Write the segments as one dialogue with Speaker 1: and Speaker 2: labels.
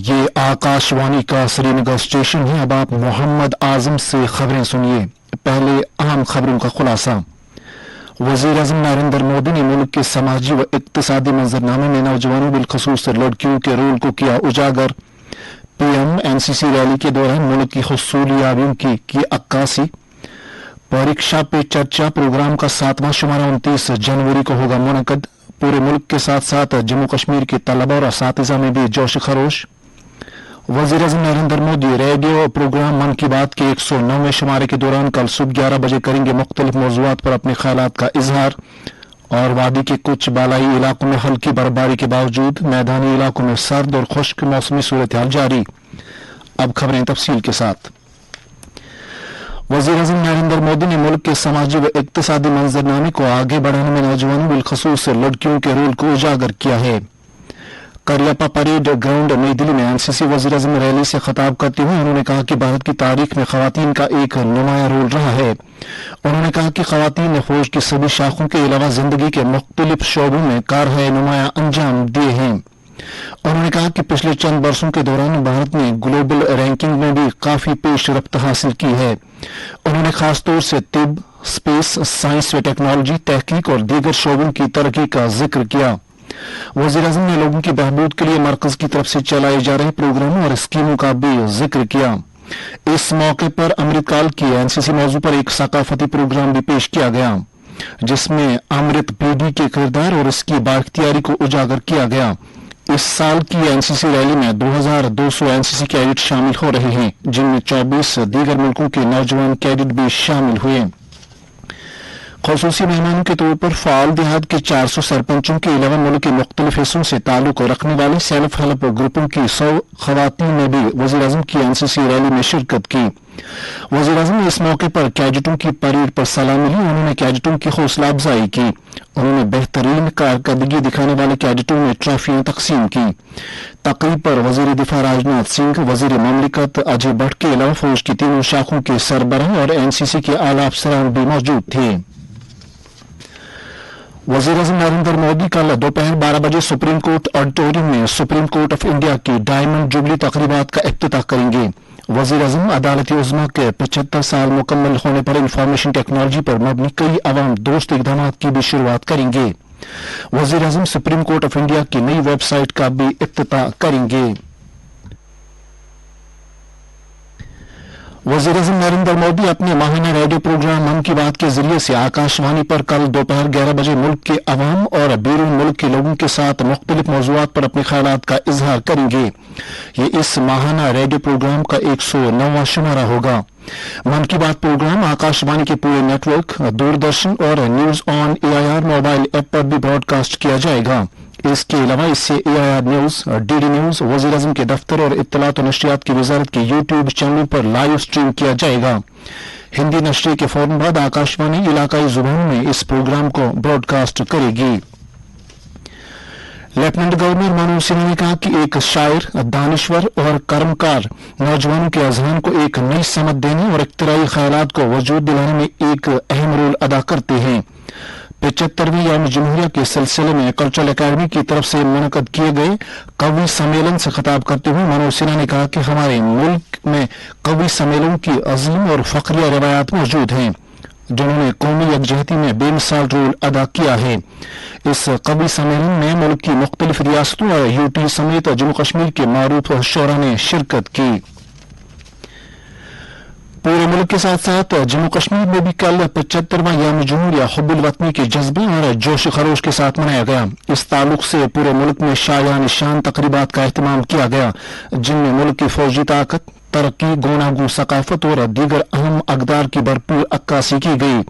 Speaker 1: ये आकाशवाणी का श्रीनगर स्टेशन है। अब आप मोहम्मद आजम से खबरें सुनिए। पहले अहम खबरों का खुलासा। वजीर आजम नरेंद्र मोदी ने मुल्क के समाजी व इक्तिसादी मंजरनामे में नौजवानों बिलखसूस लड़कियों के रोल को किया उजागर। पीएम एनसीसी रैली के दौरान मुल्क की हुसूलियाबियों की अक्कासी। परीक्षा पे चर्चा प्रोग्राम का 7वां शुमारा 29 जनवरी को होगा मुनक़द। पूरे मुल्क के साथ साथ जम्मू कश्मीर के तलबा और असातिज़ा में भी जोश खरोश। वज़ीर आज़म नरेंद्र मोदी रेडियो प्रोग्राम मन की बात के 109वें शुमारे के दौरान कल सुबह 11 बजे करेंगे मुख्तलिफ मौज़ूआत पर अपने ख्यालात का इजहार। और वादी के कुछ बालाई इलाकों में हल्की बर्फबारी के बावजूद मैदानी इलाकों में सर्द और खुश्क मौसमी सूरत हाल जारी। अब खबरें तफसील के साथ। वज़ीर आज़म नरेंद्र मोदी ने मुल्क के समाजी व इक्तिसादी मंजरनामे को आगे बढ़ाने में नौजवानों बिलखसूस लड़कियों के रोल को उजागर किया है। करियप्पा परेड ग्राउंड नई दिल्ली में एनसीसी वज़ीर आज़म रैली से खिताब करते हुए उन्होंने कहा कि भारत की तारीख में खवातीन का एक नुमाया रोल रहा है। उन्होंने कहा कि खवातीन ने फौज की सभी शाखों के अलावा जिंदगी के मुख्तलिफ शोबों में कारहय नुमाया अंजाम दिए हैं। उन्होंने कहा कि पिछले चंद वर्षों के दौरान भारत ने ग्लोबल रैंकिंग में भी काफी पेशरफ्त हासिल की है। उन्होंने खासतौर से तिब, स्पेस, साइंस व टेक्नोलॉजी, तहकीक और दीगर शोबों की तरक्की का जिक्र किया। वज़ीर आज़म ने लोगों की बहबूद के लिए मरकज की तरफ से चलाए जा रहे प्रोग्रामों और स्कीमों का भी जिक्र किया। इस मौके पर अमृतकाल की एनसीसी मौजू पर एक सकाफती प्रोग्राम भी पेश किया गया, जिसमें अमृत पीढ़ी के किरदार और इसकी बाख्तियारी को उजागर किया गया। इस साल की एनसीसी रैली में 2200 एनसीसी कैडेट शामिल हो रहे हैं, जिनमें 24 दीगर मुल्कों के नौजवान कैडेट भी शामिल हुए। खुसूसी मेहमानों के तौर पर फाल देहात के 400 सरपंचों के अलावा मुल्क के मुख्तलिफ हिस्सों से ताल्लुक रखने वाले सेल्फ हेल्प ग्रुपों की 100 खवातीन ने भी वज़ीर आज़म की एनसीसी रैली में शिरकत की। वज़ीर आज़म ने इस मौके पर कैडेटों की परेड पर सलामी ली। उन्होंने कैडेटों की हौसला अफजाई की। उन्होंने बेहतरीन कारकर्दगी दिखाने वाले कैडेटों में ट्रॉफियां तकसीम की। तकरीब पर वज़ीर दिफा राजनाथ सिंह, वज़ीर ममलिकत अजय भट्ट के अलावा फौज की तीनों शाखों के सरबराह और एनसीसी के आला अफसरान भी मौजूद थे। वज़ीर आज़म नरेंद्र मोदी कल दोपहर 12 बजे सुप्रीम कोर्ट ऑडिटोरियम में सुप्रीम कोर्ट ऑफ इंडिया की डायमंड जुबली तकरीबात का इफ्तिताह करेंगे। वज़ीर आज़म अदालत उज़्मा के 75 साल मुकम्मल होने पर इंफॉर्मेशन टेक्नोलॉजी पर मबनी कई अवाम दोस्त इक़दाम की भी शुरुआत करेंगे। वज़ीर आज़म सुप्रीम कोर्ट ऑफ इंडिया की नई वेबसाइट का भी इफ्तिताह करेंगे। वज़ीर आज़म नरेंद्र मोदी अपने माहिना रेडियो प्रोग्राम मन की बात के जरिए से आकाशवाणी पर कल दोपहर 11 बजे मुल्क के अवाम और बैरून मुल्क के लोगों के साथ मुख्तलिफ मौज़ूआत पर अपने ख्यालात का इजहार करेंगे। ये इस माहिना रेडियो प्रोग्राम का 109वां शुमारा होगा। मन की बात प्रोग्राम आकाशवाणी के पूरे नेटवर्क, दूरदर्शन और news on AIR mobile app पर भी ब्रॉडकास्ट किया जाएगा। इसके अलावा इससे AIR न्यूज, DD न्यूज, वज़ीर आज़म के दफ्तर और इत्तलात और नशरियात की वजारत के YouTube चैनलों पर लाइव स्ट्रीम किया जाएगा। हिंदी नशरे के फौरन बाद आकाशवाणी इलाकाई जुबानों में इस प्रोग्राम को ब्रॉडकास्ट करेगी। लेफ्टिनेंट गवर्नर मनोज सिन्हा ने कहा कि एक शायर, दानिश्वर और कर्मकार नौजवानों के अज़हान को एक नई समझ देने और इख्तिराई ख्यालात को वजूद दिलाने में एक अहम रोल अदा करते हैं। 75वें यौम जमहूरिया के सिलसिले में कल्चरल अकेडमी की तरफ से मुनक़द किए गए कवि सम्मेलन से खिताब करते हुए मनोज सिन्हा ने कहा कि हमारे मुल्क में कवि सम्मेलन की अजीम और फख्रिया रवायात मौजूद हैं, जिन्होंने कौमी यकजहती में बेमिसाल रोल अदा किया है। इस कवि सम्मेलन में मुल्क की मुख्तलिफ रियासतों और यूटी समेत जम्मू कश्मीर के मारूफ शोरा ने शिरकत की। पूरे मुल्क के साथ साथ जम्मू कश्मीर में भी कल 75वां यौम जमहूरिया हुब्बुल वतनी के जज्बे और जोश खरोश के साथ मनाया गया। इस ताल्लुक से पूरे मुल्क में शायान शान तकरीबात का एहतमाम किया गया, जिनमें मुल्क की फौजी ताकत, तरक्की, गूनागू सकाफत और दीगर अहम अक़दार की भरपूर अक्कासी की गई।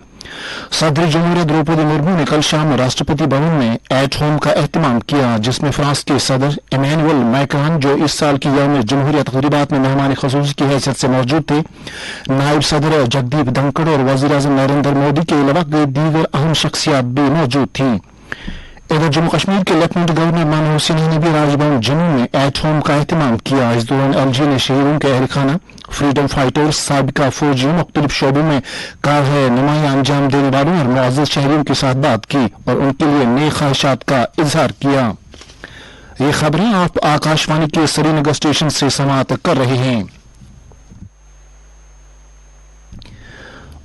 Speaker 1: सदर जमहूरिया द्रौपदी मुर्मू ने कल शाम राष्ट्रपति भवन में एट होम का एहतमाम किया, जिसमें फ्रांस के सदर इमैनुअल मैक्रान, जो इस साल की यौम जमहूरिया तकरीबात में मेहमान ख़ुसूसी की हैसियत से मौजूद थे, नायब सदर जगदीप धनखड़ और वज़ीर आज़म नरेंद्र मोदी के अलावा दीगर अहम शख्सियात भी मौजूद थीं। इधर जम्मू कश्मीर के लेफ्टिनेंट गवर्नर मनोज सिन्हा ने भी राजभवन जम्मू में एट होम का एहतमाम किया। इस दौरान LG ने शहीदों के अहल खाना, फ्रीडम फाइटर्स, साबिका फौजियों, मुख्तलिफ शोबों में कारहय नुमाया अंजाम देने वालों और मुअज़्ज़ज़ शहरियों के साथ बात की और उनके लिए नई ख्वाहिशात का इजहार किया। ये खबरें आप आकाशवाणी के श्रीनगर स्टेशन से समाप्त कर रहे हैं।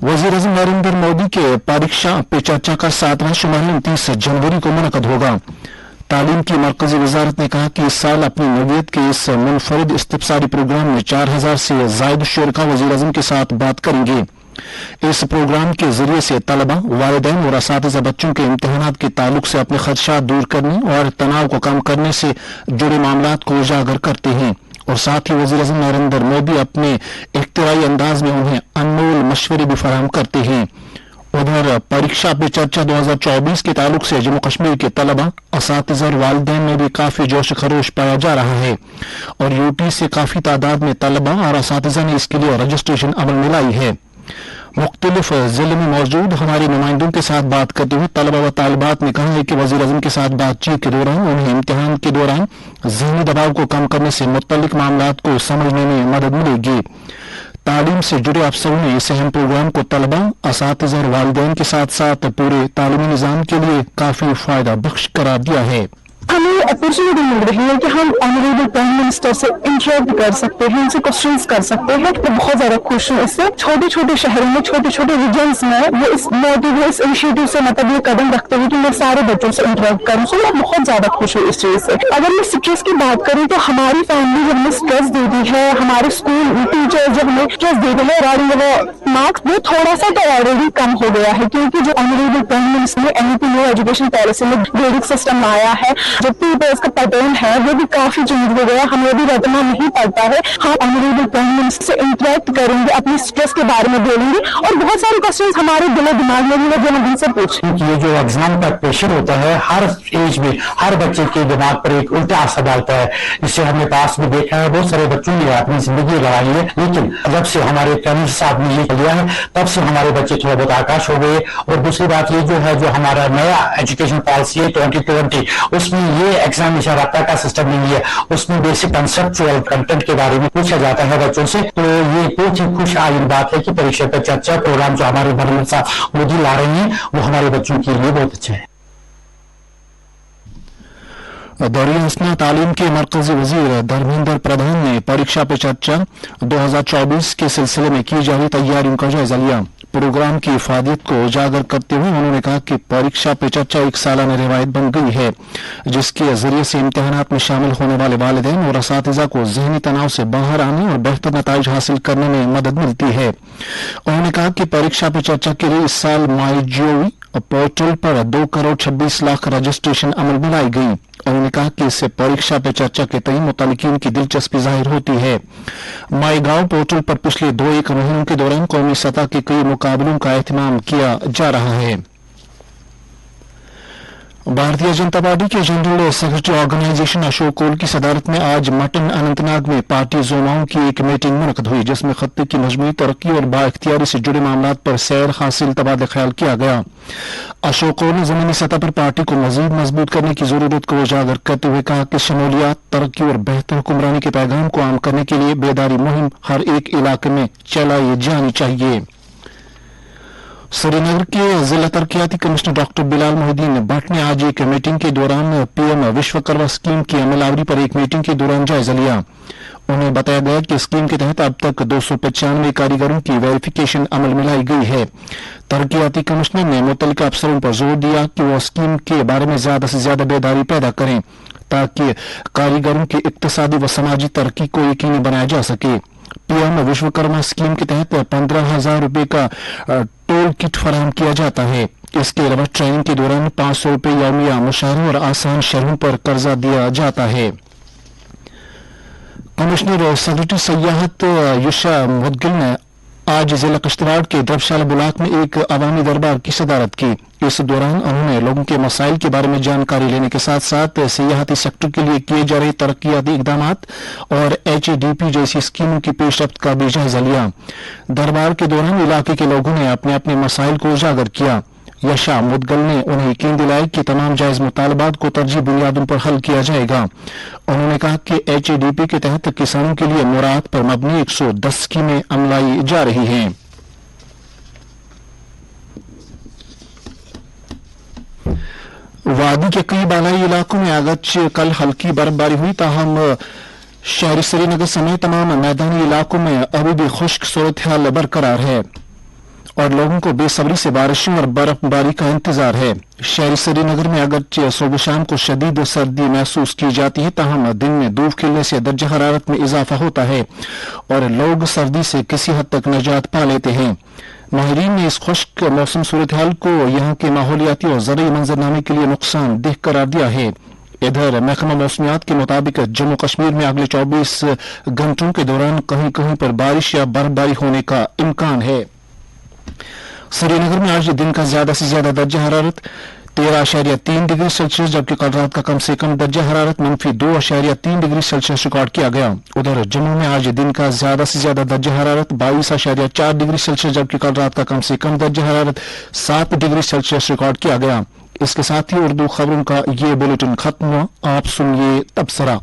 Speaker 1: वज़ीर-ए-आज़म नरेंद्र मोदी के परीक्षा पे चर्चा का 7वां शुमारी 29 जनवरी को मुनक़द होगा। तालीम की मरकजी वजारत ने कहा कि इस साल अपनी नौयत के इस मुनफरिद इस्तिफसारी प्रोग्राम में 4000 से जायद शुरका वज़ीर-ए-आज़म के साथ बात करेंगे। इस प्रोग्राम के जरिए से तलबा, वालिदैन और असातिज़ा बच्चों के इम्तिहानात के ताल्लुक से अपने खदशात दूर करने और तनाव को कम करने से जुड़े मामलात को उजागर करते हैं और साथ ही वज़ीर-ए-आज़म नरेंद्र मोदी अपने इख्तियारी अंदाज में उन्हें अनमोल मशवरे भी फराहम करते हैं। उधर परीक्षा पे चर्चा 2024 के ताल्लुक से जम्मू कश्मीर के तलबा, असातिज़ा और वालिदैन में भी काफी जोश खरोश पाया जा रहा है और यूटी से काफी तादाद में तलबा और असातिज़ा ने इसके लिए रजिस्ट्रेशन अमल में लाई है। मुख्तलिफ जिले में मौजूद हमारे नुमाइंदों के साथ बात करते हुए तलबा व तालिबात ने कहा है कि वज़ीर-ए-आज़म के साथ बातचीत के दौरान उन्हें इम्तिहान के दौरान ज़हनी दबाव को कम करने से मुत्तलिक मामलात को समझने में मदद मिलेगी। तालीम से जुड़े अफसरों ने इस अहम प्रोग्राम को तलबा, असातिज़ा और वालिदैन के साथ साथ पूरे तालीमी निज़ाम के लिए काफी फायदा बख्श करार दिया है।
Speaker 2: हमें अपॉर्चुनिटी मिल रही है कि हम ऑनरेबल प्राइम मिनिस्टर से इंटरेक्ट कर सकते हैं, उनसे क्वेश्चंस कर सकते हैं। तो बहुत ज्यादा खुश हूँ इससे। छोटे छोटे शहरों में, छोटे छोटे रीजन्स में वो इस मोटिव, इस इनिशिएटिव से मतलब ये कदम रखते हुए कि मैं सारे बच्चों से इंटरेक्ट करूँ, तो मैं बहुत ज्यादा खुश हूँ इस चीज से। अगर मैं स्ट्रेस की बात करूँ तो हमारी फैमिली जो हमें स्ट्रेस देती है, हमारे स्कूल टीचर जो हमें स्ट्रेस देते हैं रिगार्डिंग मार्क्स, वो थोड़ा सा तो ऑलरेडी कम हो गया है क्योंकि जो ऑनरेबल प्राइम मिनिस्टर ने एनईपी न्यू एजुकेशन पॉलिसी में ग्रेडिंग सिस्टम लाया है, जो पेपर्स का पैटर्न है वो भी काफी चेंज हो गया। हमें भी रटना नहीं पड़ता है। हम ऑनरेबल प्राइम मिनिस्टर से इंटरेक्ट करेंगे, अपनी स्ट्रेस के बारे में बोलेंगे और बहुत सारे क्वेश्चंस हमारे दिलो दिमाग में भी है जो हम उनसे पूछेंगे।
Speaker 3: ये जो एग्जाम का प्रेशर होता है हर एज में हर बच्चे के दिमाग पर एक उल्टा असर डालता है। इससे हमने पास में देखा है बहुत सारे बच्चों ने अपनी जिंदगी लगाई है, लेकिन जब से हमारे प्राइम मिनिस्टर साहब ने ये लिया है तब से हमारे बच्चे थोड़ा बहुत आकाश हो गए। और दूसरी बात ये जो है जो हमारा नया एजुकेशन पॉलिसी है 2020, उसमें ये एग्जामिनेशन रट्टा का सिस्टम नहीं है, उसमें बेसिक कंसेप्चुअल कंटेंट के बारे में पूछा जाता है बच्चों से। तो ये बहुत ही खुश आइंद बात है कि परीक्षा पे चर्चा प्रोग्राम जो हमारे प्रधानमंत्री साहब मोदी ला रहे हैं वो हमारे बच्चों के लिए बहुत अच्छा है।
Speaker 1: दौरिया तालीम के मरकजी वजीर धर्मेंद्र प्रधान ने परीक्षा पे चर्चा 2024 के सिलसिले में की जा रही तैयारियों का जायजा लिया। प्रोग्राम की इफादियत को उजागर करते हुए उन्होंने कहा कि परीक्षा पे चर्चा एक सालाना रिवायत बन गई है जिसके जरिए से इम्तिहानात में शामिल होने वाले वालिदैन और असातिज़ा को ज़हनी तनाव से बाहर आने और बेहतर नताइज हासिल करने में मदद मिलती है। उन्होंने कहा कि परीक्षा पे चर्चा के लिए इस साल माई पोर्टल पर 2 करोड़ 26 लाख रजिस्ट्रेशन अमल में लाई गई। उन्होंने कहा कि इससे परीक्षा पे चर्चा के तय मुतल्लिकीन की दिलचस्पी जाहिर होती है। माई गांव पोर्टल पर पिछले 2-1 महीनों के दौरान कौमी सतह के कई मुकाबलों का एहतमाम किया जा रहा है। भारतीय जनता पार्टी के जनरल सेक्रेटरी ऑर्गेनाइजेशन अशोक कोल की सदारत में आज मटन अनंतनाग में पार्टी ज़ोमाओं की एक मीटिंग मुनक़द हुई जिसमें खत्ते की मजमूई तरक्की और बाइख्तियारी से जुड़े मामलों पर सैर हासिल तबादला ख्याल किया गया। अशोक कोल ने जमीनी सतह पर पार्टी को मजीद मजबूत करने की जरूरत को उजागर करते हुए कहा कि शमूलियात, तरक्की और बेहतर हुक्मरानी के पैगाम को आम करने के लिए बेदारी मुहिम हर एक इलाके में चलाई जानी चाहिए। श्रीनगर के जिला तरक्याती कमिश्नर डॉक्टर बिलाल मोहिद्दीन भट्ट ने आज एक मीटिंग के दौरान पीएम विश्वकर्मा स्कीम की अमलावरी पर एक मीटिंग के दौरान जायजा लिया। उन्हें बताया गया कि स्कीम के तहत अब तक 295 कारीगरों की वेरिफिकेशन अमल में लाई गई है। तरक्याती कमिश्नर ने मुतल्लिका अफसरों पर जोर दिया कि वो स्कीम के बारे में ज्यादा से ज्यादा बेदारी पैदा करें ताकि कारीगरों की इक्तिसादी व समाजी तरक्की को यकीनी बनाया जा सके। पीएम विश्वकर्मा स्कीम के तहत 15,000 रुपए का टोल किट फराहम किया जाता है। इसके अलावा ट्रेनिंग के दौरान 500 रुपए यौमिया मुशाहरों और आसान शहरों पर कर्जा दिया जाता है। कमिश्नर और सेक्रेटरी सयाहत युशा मुदगिल ने आज जिला किश्तवाड़ के ड्रबशाला ब्लॉक में एक अवामी दरबार की सदारत की। इस दौरान उन्होंने लोगों के मसाइल के बारे में जानकारी लेने के साथ साथ सियाहती सेक्टर के लिए किए जा रहे तरक्याती इकदामात और HADP जैसी स्कीमों की पेशरफ्त का भी जायजा लिया। दरबार के दौरान इलाके के लोगों ने अपने अपने मसाइल को उजागर किया। यशा मुदगल ने उन्हें यकीन दिलाया कि तमाम जायज मुतालबात को तरजीह बुनियादों पर हल किया जाएगा। उन्होंने कहा कि HADP के तहत किसानों के लिए मुराद पर मबनी 110 स्कीमें अमलाई जा रही हैं। वादी के कई बालाई इलाकों में अगरचे कल हल्की बर्फबारी हुई, ताहम शहरी श्रीनगर समेत तमाम मैदानी इलाकों में अभी भी खुश्क सूरत हाल बरकरार है और लोगों को बेसब्री से बारिशों और बर्फबारी का इंतजार है। शहरी श्रीनगर में अगरचे सुबह शाम को शदीद सर्दी महसूस की जाती है, ताहम दिन में धूप खिलने से दर्जा हरारत में इजाफा होता है और लोग सर्दी से किसी हद तक निजात पा लेते हैं। माहिरीन ने इस खुश्क मौसम सूरत हाल को यहाँ के माहौलियाती और ज़रूरी मंजरनामे के लिए नुकसानदेह करार दिया है। इधर महकमा मौसमियात के मुताबिक जम्मू कश्मीर में अगले 24 घंटों के दौरान कहीं कहीं पर बारिश या बर्फबारी होने का इम्कान है। श्रीनगर में आज दिन का ज्यादा से ज्यादा दर्जा हरारत 13.3 डिग्री सेल्सियस, जबकि कल रात का कम से कम दर्जा हरारत -2.3 डिग्री सेल्सियस रिकॉर्ड किया गया। उधर जम्मू में आज दिन का ज्यादा से ज्यादा दर्जा हरारत 22.4 डिग्री सेल्सियस, जबकि कल रात का कम से कम दर्जा हरारत 7 डिग्री सेल्सियस रिकॉर्ड किया गया। इसके साथ ही उर्दू खबरों का ये बुलेटिन खत्म हुआ। आप सुनिए तबसरा।